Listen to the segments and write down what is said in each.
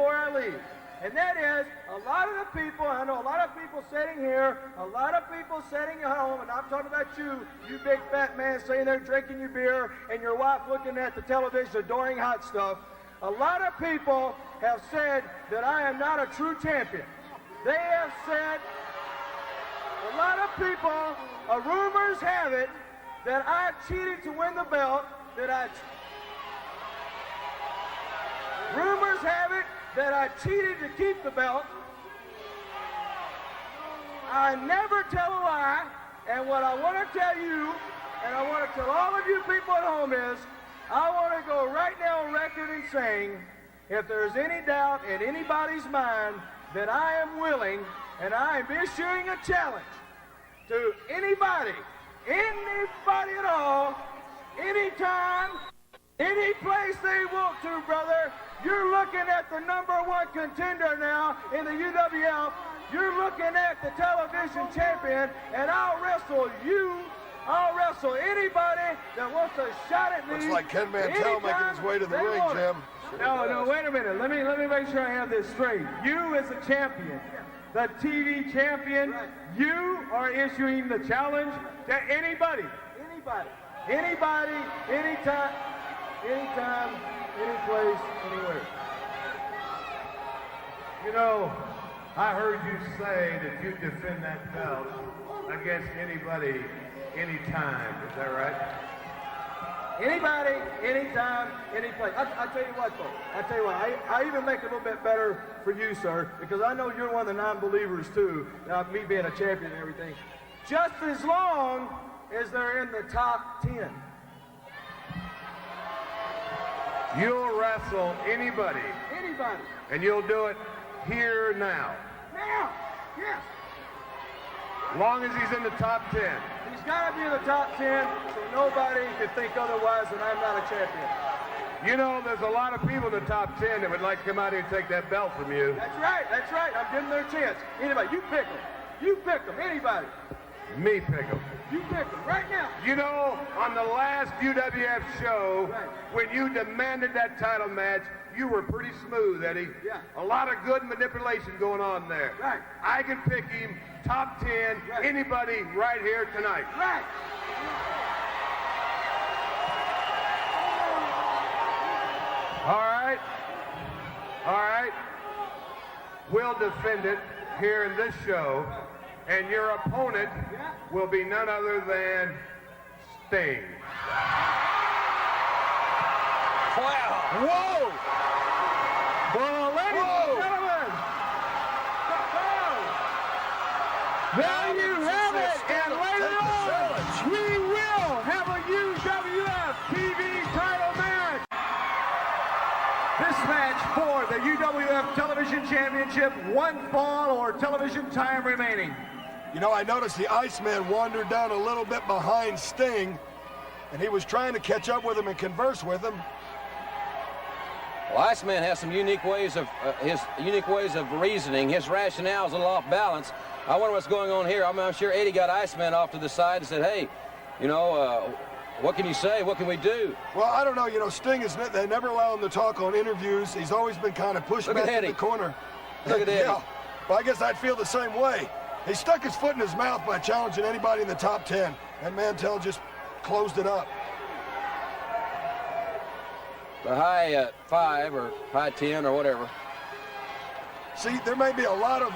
before I leave. And that is, a lot of the people, I know a lot of people sitting here, a lot of people sitting at home, and I'm talking about you big fat man sitting there drinking your beer and your wife looking at the television adoring hot stuff. A lot of people have said that I am not a true champion. They have said, a lot of people, rumors have it, that I cheated to win the belt, rumors have it that I cheated to keep the belt. I never tell a lie, and what I want to tell you, and I want to tell all of you people at home is, I want to go right now on record and saying, if there's any doubt in anybody's mind that I am willing, and I am issuing a challenge to anybody at all, anytime, any place they want to, brother. You're looking at the #1 contender now in the UWF. You're looking at the television champion, and I'll wrestle you. I'll wrestle anybody that wants a shot at me. Looks like Ken Mantell making his way to the ring, Jim. No, wait a minute. Let me make sure I have this straight. You as a champion, the TV champion, you are issuing the challenge to anybody. Anybody, anytime, any place, anywhere. You know, I heard you say that you defend that belt against anybody, anytime. Is that right? Anybody, anytime, any place. I'll tell you what, though. I'll tell you what. I even make it a little bit better for you, sir, because I know you're one of the non-believers, too, me being a champion and everything. Just as long as they're in the top 10. You'll wrestle anybody. Anybody. And you'll do it here now. Now, yes. Long as he's in the top 10. He's got to be in the top 10, so nobody can think otherwise that I'm not a champion. You know, there's a lot of people in the top 10 that would like to come out here and take that belt from you. That's right. I'm giving them their chance. Anybody, you pick them. Anybody. Me pick them. You pick them right now. You know, on the last UWF show, when you demanded that title match, you were pretty smooth, Eddie. Yeah. A lot of good manipulation going on there. Right. I can pick him top 10, anybody right here tonight. Right. All right. We'll defend it here in this show, and your opponent will be none other than Sting. Wow. Whoa! Well, ladies and gentlemen, there you have it. And later on, we will have a UWF TV title match. This match for the UWF Television Championship, one fall or television time remaining. You know, I noticed the Iceman wandered down a little bit behind Sting, and he was trying to catch up with him and converse with him. Well, Iceman has some unique ways of reasoning. His rationale is a little off balance. I wonder what's going on here. I'm sure Eddie got Iceman off to the side and said, "Hey, you know, what can you say? What can we do?" Well, I don't know. You know, Sting is they never allow him to talk on interviews. He's always been kind of pushed back in the corner. Look at Eddie. Yeah. Well, I guess I'd feel the same way. He stuck his foot in his mouth by challenging anybody in the top 10, and Mantell just closed it up. The high 5 or high 10 or whatever. See, there may be a lot of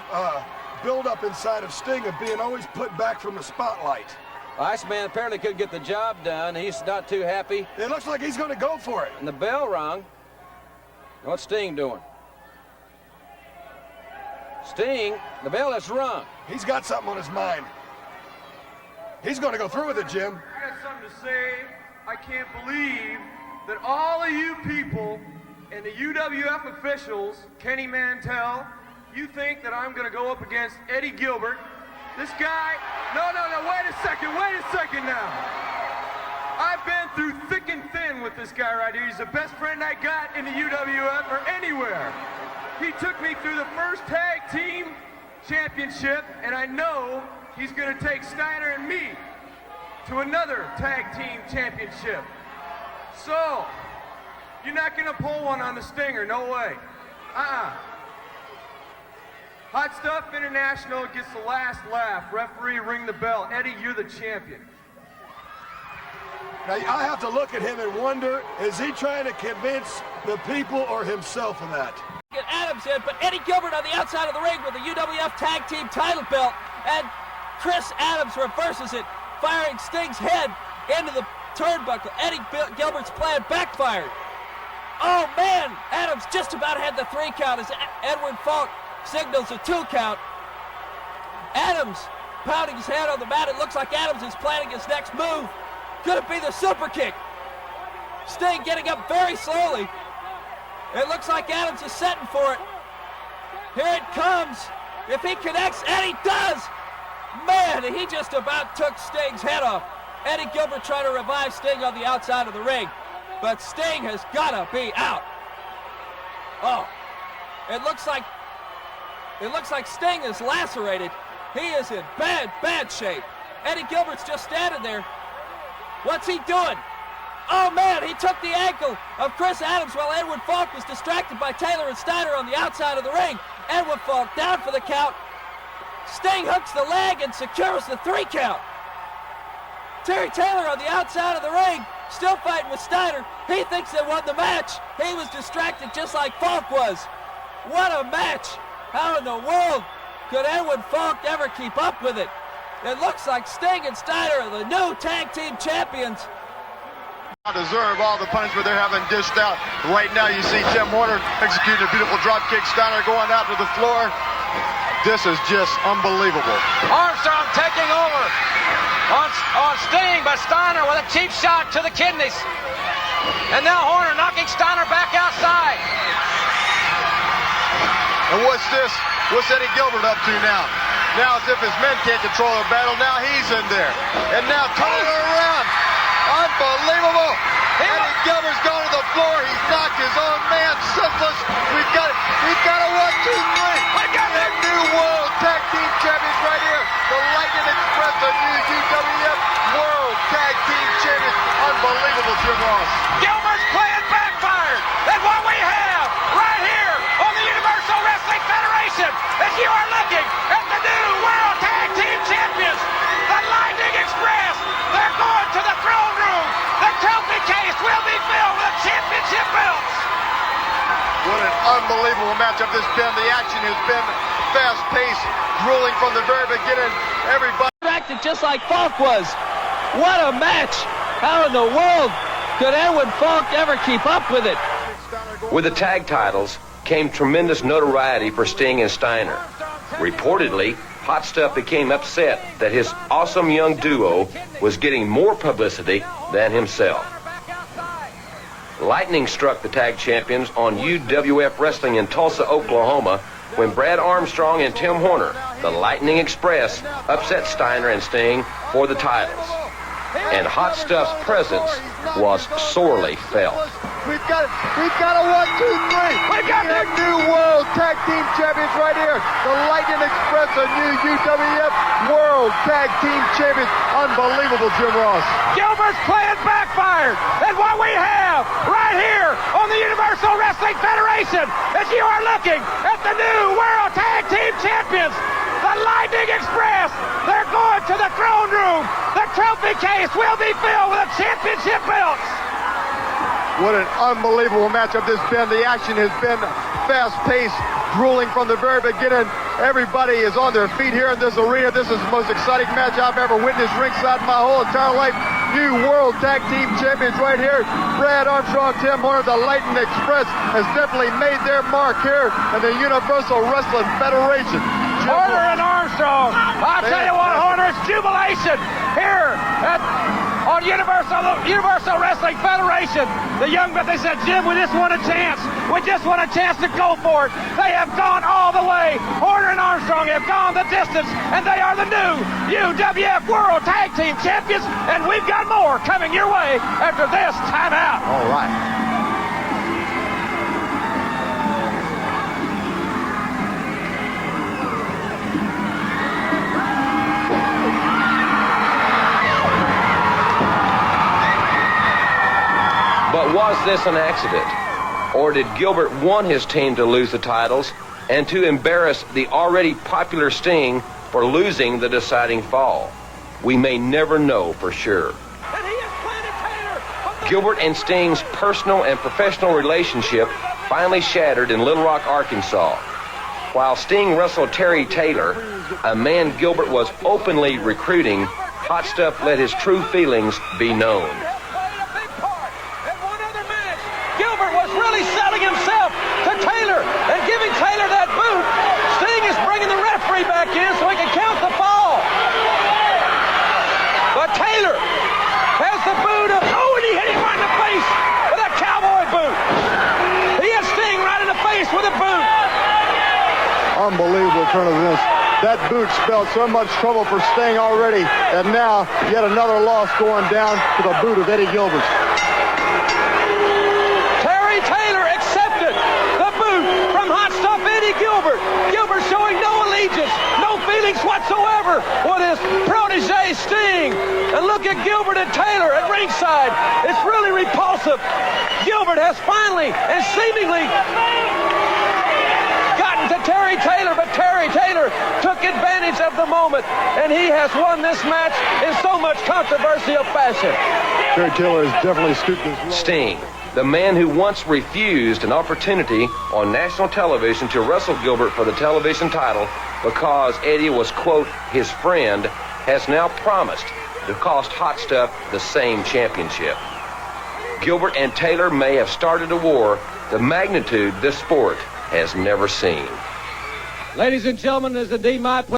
build-up inside of Sting of being always put back from the spotlight. Iceman apparently couldn't get the job done. He's not too happy. It looks like he's going to go for it. And the bell rung. What's Sting doing? Sting, the bell has rung. He's got something on his mind. He's going to go through with it, Jim. I got something to say. I can't believe that all of you people and the UWF officials, Kenny Mantell, you think that I'm going to go up against Eddie Gilbert. This guy, no, wait a second now. I've been through thick and thin with this guy right here. He's the best friend I got in the UWF or anywhere. He took me through the first tag team championship, and I know he's going to take Steiner and me to another tag team championship. So, you're not going to pull one on the Stinger, no way. Hot Stuff International gets the last laugh. Referee, ring the bell. Eddie, you're the champion. Now, I have to look at him and wonder, is he trying to convince the people or himself of that? Get Adams in, but Eddie Gilbert on the outside of the ring with the UWF Tag Team title belt, and Chris Adams reverses it, firing Sting's head into the turnbuckle. Eddie Gilbert's plan backfired. Oh man, Adams just about had the 3 count as Edward Falk signals a 2 count. Adams pounding his head on the mat. It looks like Adams is planning his next move. Could it be the super kick? Sting getting up very slowly. It looks like Adams is setting for it. Here it comes. If he connects, and he does. Man, he just about took Sting's head off. Eddie Gilbert trying to revive Sting on the outside of the ring. But Sting has got to be out. Oh, it looks like Sting is lacerated. He is in bad shape. Eddie Gilbert's just standing there. What's he doing? Oh man, he took the ankle of Chris Adams while Edward Falk was distracted by Taylor and Steiner on the outside of the ring. Edward Falk down for the count. Sting hooks the leg and secures the 3 count. Terry Taylor on the outside of the ring, still fighting with Steiner. He thinks they won the match. He was distracted just like Falk was. What a match. How in the world could Edward Falk ever keep up with it? It looks like Sting and Steiner are the new tag team champions. Deserve all the punishment they're having dished out. Right now you see Tim Horner executing a beautiful drop kick. Steiner going out to the floor. This is just unbelievable. Armstrong taking over on Sting, but Steiner with a cheap shot to the kidneys. And now Horner knocking Steiner back outside. And what's this? What's Eddie Gilbert up to now? Now as if his men can't control the battle, now he's in there. And now turning it around. Unbelievable. Eddie Gilbert's gone to the floor. He's knocked his own man senseless. We've got a 1, 2, 3. I got the new World Tag Team Champions right here. The Lightning Express, the new UWF World Tag Team Champions. Unbelievable, Jim Ross. Gilbert's plan backfired. And what we have right here on the Universal Wrestling Federation is you are looking at the new World Tag Team Champions, the Lightning Express. They're going to the throne room. The trophy case will be filled with championship belts. What an unbelievable matchup this has been. The action has been fast-paced, grueling from the very beginning. Everybody Distracted just like Falk was. What a match. How in the world could Edward Falk ever keep up with it? With the tag titles came tremendous notoriety for Sting and Steiner. Reportedly, Hot Stuff became upset that his awesome young duo was getting more publicity than himself. Lightning struck the tag champions on UWF Wrestling in Tulsa, Oklahoma, when Brad Armstrong and Tim Horner, the Lightning Express, upset Steiner and Sting for the titles. And Hot Stuff's presence was sorely felt. We've got a 1, 2, 3. We got the new World Tag Team Champions right here. The Lightning Express, the new UWF World Tag Team Champions. Unbelievable, Jim Ross. Gilbert's plan backfired. And what we have right here on the Universal Wrestling Federation is you are looking at the new World Tag Team Champions, the Lightning Express. They're going to the throne room. The trophy case will be filled with championship belts. What an unbelievable matchup this has been. The action has been fast-paced, grueling from the very beginning. Everybody is on their feet here in this arena. This is the most exciting match I've ever witnessed ringside in my whole entire life. New World Tag Team Champions right here. Brad Armstrong, Tim Horner, the Lightning Express has definitely made their mark here in the Universal Wrestling Federation. Horner and Armstrong. I'll tell you what, Horner, it's jubilation here on Universal Wrestling Federation. The young men, they said, Jim, we just want a chance. We just want a chance to go for it. They have gone all the way. Horner and Armstrong have gone the distance, and they are the new UWF World Tag Team Champions, and we've got more coming your way after this timeout. All right. But was this an accident? Or did Gilbert want his team to lose the titles and to embarrass the already popular Sting for losing the deciding fall? We may never know for sure. Gilbert and Sting's personal and professional relationship finally shattered in Little Rock, Arkansas. While Sting wrestled Terry Taylor, a man Gilbert was openly recruiting, Hot Stuff let his true feelings be known. Gilbert was really selling himself to Taylor and giving Taylor that boot. Sting is bringing the referee back in so he can count the fall. But Taylor has the boot of, oh, and he hit him right in the face with a cowboy boot. He hit Sting right in the face with a boot. Unbelievable turn of events. That boot spelled so much trouble for Sting already, and now yet another loss going down to the boot of Eddie Gilbert. Terry Taylor accepted the boot from Hot Stuff Eddie Gilbert. Gilbert showing no allegiance, no feelings whatsoever with his protege Sting. And look at Gilbert and Taylor at ringside. It's really repulsive. Gilbert has finally and seemingly gotten to Terry Taylor, but Terry Taylor took advantage of the moment, and he has won this match in so much controversial fashion. Terry Taylor has definitely stooped his low. Sting, the man who once refused an opportunity on national television to wrestle Gilbert for the television title because Eddie was, quote, his friend, has now promised to cost Hot Stuff the same championship. Gilbert and Taylor may have started a war the magnitude this sport has never seen. Ladies and gentlemen, as indeed my pleasure.